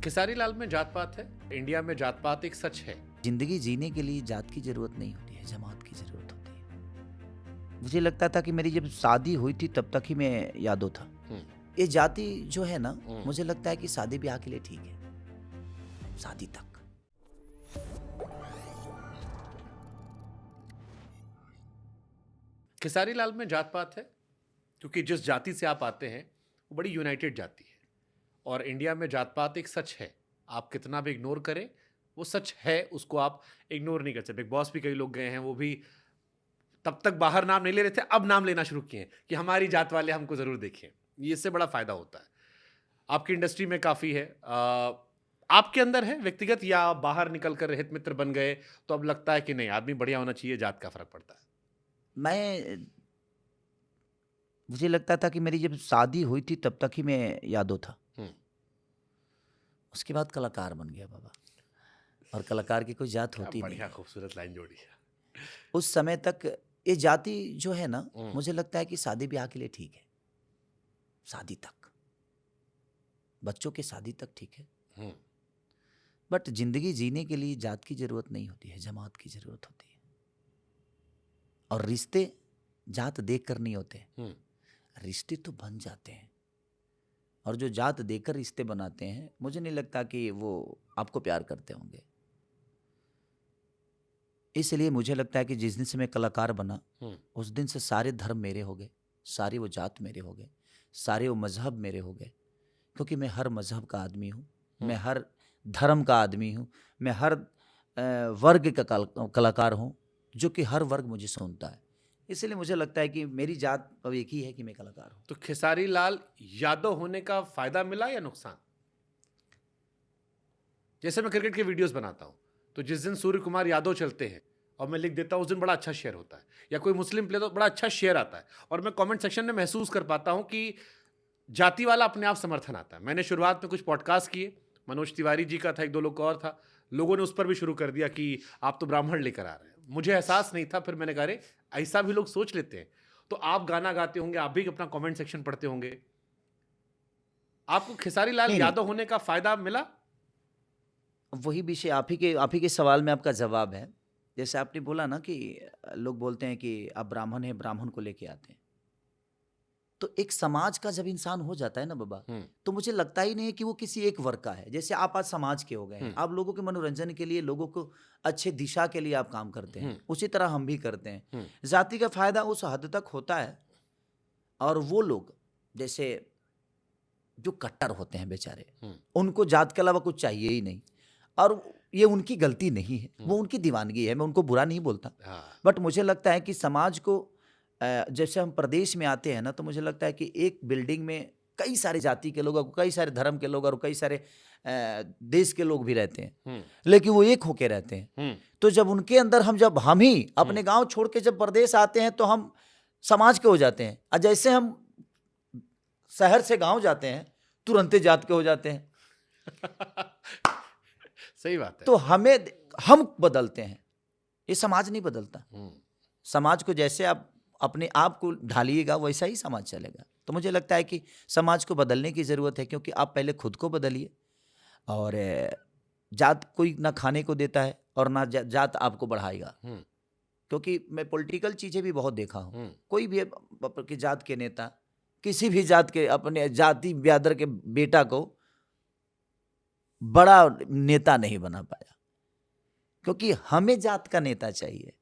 खेसारी लाल में जात पात है। इंडिया में जात पात एक सच है। जिंदगी जीने के लिए जात की जरूरत नहीं होती है, जमात की जरूरत होती है। मुझे लगता था कि मेरी जब शादी हुई थी तब तक ही मैं यादो था। ये जाति जो है ना, मुझे लगता है कि शादी ब्याह के लिए ठीक है, शादी तक। खेसारी लाल में जात पात है क्योंकि जिस जाति से आप आते हैं वो बड़ी यूनाइटेड जाति है और इंडिया में जात पात एक सच है। आप कितना भी इग्नोर करें वो सच है, उसको आप इग्नोर नहीं कर सकते। बिग बॉस भी कई लोग गए हैं, वो भी तब तक बाहर नाम नहीं ले रहे थे, अब नाम लेना शुरू किए हैं कि हमारी जात वाले हमको जरूर देखें। ये इससे बड़ा फायदा होता है। आपकी इंडस्ट्री में काफी है। आपके अंदर है व्यक्तिगत या बाहर निकल कर हित मित्र बन गए तो अब लगता है कि नहीं, आदमी बढ़िया होना चाहिए, जात का फर्क पड़ता है? मुझे लगता था कि मेरी जब शादी हुई थी तब तक ही मैं यादो था। उसके बाद कलाकार बन गया बाबा, और कलाकार की कोई जात होती नहीं। बढ़िया खूबसूरत लाइन जोड़ी है। उस समय तक ये जाति जो है ना, मुझे लगता है कि शादी ब्याह के लिए ठीक है, शादी तक, बच्चों के शादी तक ठीक है। बट जिंदगी जीने के लिए जात की जरूरत नहीं होती है, जमात की जरूरत होती है। और रिश्ते जात देख कर नहीं होते, रिश्ते तो बन जाते हैं। और जो जात देखकर रिश्ते बनाते हैं, मुझे नहीं लगता कि वो आपको प्यार करते होंगे। इसलिए मुझे लगता है कि जिस दिन से मैं कलाकार बना, उस दिन से सारे धर्म मेरे हो गए, सारी वो जात मेरे हो गए, सारे वो मजहब मेरे हो गए। क्योंकि मैं हर मजहब का आदमी हूँ, मैं हर धर्म का आदमी हूँ, मैं हर वर्ग का कलाकार हूँ, जो कि हर वर्ग मुझे सुनता है। इसलिए मुझे लगता है कि मेरी जात अब एक ही है कि मैं कलाकार हूँ। तो खेसारी लाल यादव होने का फायदा मिला या नुकसान? जैसे मैं क्रिकेट के वीडियोस बनाता हूं तो जिस दिन सूर्य कुमार यादव चलते हैं और मैं लिख देता हूं उस दिन बड़ा अच्छा शेयर होता है, या कोई मुस्लिम प्लेयर तो बड़ा अच्छा शेयर आता है, और मैं कमेंट सेक्शन में महसूस कर पाता हूं कि जाति वाला अपने आप समर्थन आता है। मैंने शुरुआत में कुछ पॉडकास्ट किए, मनोज तिवारी जी का था, एक दो लोग का और था, लोगों ने उस पर भी शुरू कर दिया कि आप तो ब्राह्मण लेकर आ रहे हैं। मुझे एहसास नहीं था, फिर मैंने कहा अरे ऐसा भी लोग सोच लेते हैं। तो आप गाना गाते होंगे, आप भी अपना कमेंट सेक्शन पढ़ते होंगे, आपको खेसारी लाल नहीं, यादव होने का फायदा मिला? वही विषय आप ही के सवाल में आपका जवाब है। जैसे आपने बोला ना कि लोग बोलते हैं कि आप ब्राह्मण हैं, ब्राह्मण को लेके आते हैं। तो एक समाज का जब इंसान हो जाता है ना बाबा, तो मुझे लगता ही नहीं है कि वो किसी एक वर्ग का है। जैसे आप आज समाज के हो गए हैं, आप लोगों के मनोरंजन के लिए, लोगों को अच्छे दिशा के लिए आप काम करते हैं, उसी तरह हम भी करते हैं। जाति का फायदा उस हद तक होता है। और वो लोग जैसे जो कट्टर होते हैं बेचारे, उनको जात के अलावा कुछ चाहिए ही नहीं। और ये उनकी गलती नहीं है, वो उनकी दीवानगी है, मैं उनको बुरा नहीं बोलता। बट मुझे लगता है कि समाज को जैसे हम प्रदेश में आते हैं ना, तो मुझे लगता है कि एक बिल्डिंग में कई सारे जाति के लोग, कई सारे धर्म के लोग और कई सारे देश के लोग भी रहते हैं, लेकिन वो एक होके रहते हैं। तो जब उनके अंदर हम ही अपने गांव छोड़ के जब प्रदेश आते हैं तो हम समाज के हो जाते हैं, और जैसे हम शहर से गांव जाते हैं तुरंत जात के हो जाते हैं। सही बात है। तो हम बदलते हैं, ये समाज नहीं बदलता। समाज को जैसे आप अपने आप को ढालिएगा वैसा ही समाज चलेगा। तो मुझे लगता है कि समाज को बदलने की जरूरत है, क्योंकि आप पहले खुद को बदलिए। और जात कोई ना खाने को देता है और ना जात आपको बढ़ाएगा। क्योंकि मैं पॉलिटिकल चीजें भी बहुत देखा हूं, कोई भी की जात के नेता किसी भी जात के अपने जाति ब्यादर के बेटा को बड़ा नेता नहीं बना पाया, क्योंकि हमें जात का नेता चाहिए।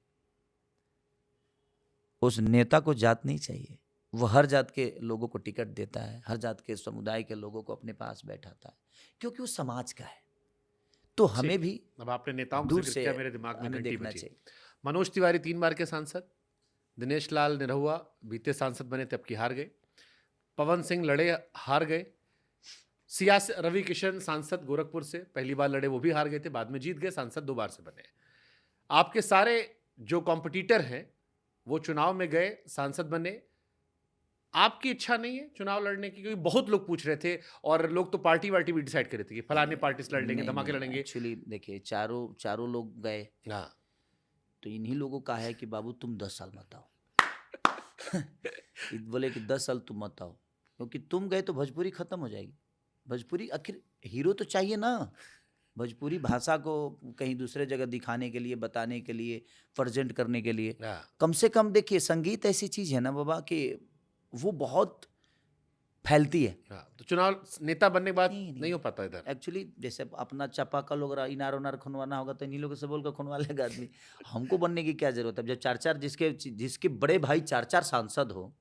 उस नेता को जात नहीं चाहिए, वो हर जात के लोगों को टिकट देता है, हर जात के समुदाय के लोगों को अपने पास बैठाता है, क्योंकि वो समाज का है। तो हमें भी अब आपने नेताओं दूर का से जिक्र किया, मेरे दिमाग में हमें घंटी देखना बजी। चाहिए। मनोज तिवारी 3 बार के सांसद, दिनेश लाल निरहुआ बीते सांसद बने थे, अब की हार गए। पवन सिंह लड़े, हार गए। सियासी रवि किशन सांसद गोरखपुर से पहली बार लड़े, वो भी हार गए थे, बाद में जीत गए, सांसद 2 बार से बने। आपके सारे जो कॉम्पिटिटर हैं वो चुनाव में गए, सांसद बने। आपकी इच्छा नहीं है चुनाव लड़ने की? क्योंकि बहुत लोग पूछ रहे थे और लोग तो पार्टी वार्टी भी डिसाइड कर रहे थे कि फलाने पार्टी से लड़ लेंगे, धमाके लड़ेंगे। एक्चुअली देखिए, चारों लोग गए, हाँ। तो इन्हीं लोगों का है कि बाबू तुम 10 साल मत आओ। बोले कि 10 साल तुम मत आओ, क्योंकि तुम गए तो भोजपुरी खत्म हो जाएगी। भोजपुरी आखिर हीरो तो चाहिए ना। भोजपुरी भाषा को कहीं दूसरे जगह दिखाने के लिए, बताने के लिए, प्रेजेंट करने के लिए, हाँ, कम से कम देखिए संगीत ऐसी चीज है ना बाबा कि वो बहुत फैलती है। हाँ, तो चुनाव नेता बनने के बाद नहीं, नहीं हो पाता इधर। एक्चुअली जैसे अपना चापाकल वगैरह इनार उनार खुनवाना होगा तो इन्हीं लोगों से बोलकर खुनवा लेगा आदमी। हमको बनने की क्या जरूरत है? जब चार चार जिसके जिसके बड़े भाई चार चार सांसद हो,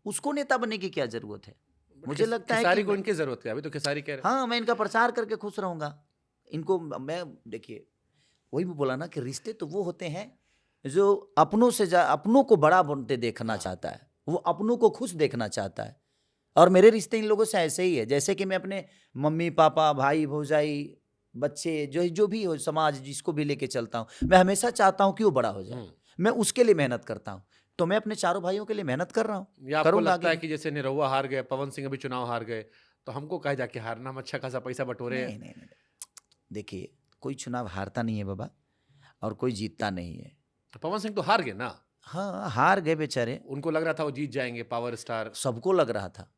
उसको नेता बनने की क्या जरूरत है? मुझे लगता है खेसारी कि को इनकी जरूरत है, अभी तो खेसारी कह रहे हाँ, मैं इनका प्रचार करके खुश रहूंगा। इनको मैं देखिए वही भी बोला ना कि रिश्ते तो वो होते हैं जो अपनों को बड़ा बनते देखना हाँ। चाहता है, वो अपनों को खुश देखना चाहता है। और मेरे रिश्ते इन लोगों से ऐसे ही है, जैसे कि मैं अपने मम्मी पापा भाई भौजाई बच्चे जो भी हो, समाज जिसको भी लेके चलता हूँ, मैं हमेशा चाहता हूँ कि वो बड़ा हो जाए। मैं उसके लिए मेहनत करता हूँ, तो मैं अपने चारों भाइयों के लिए मेहनत कर रहा हूँ, या आपको करूंगा लगता आगे है भी। कि जैसे निरहुआ हार गए, पवन सिंह अभी चुनाव हार गए, तो हमको कहे जाके हारना, हम अच्छा खासा पैसा बटोरे। नहीं नहीं नहीं, देखिए कोई चुनाव हारता नहीं है बाबा, और कोई जीतता नहीं है। पवन सिंह तो हार गए ना, हाँ, हार गए बेचारे, उनको लग रहा था वो जीत जाएंगे, पावर स्टार। सबको लग रहा था।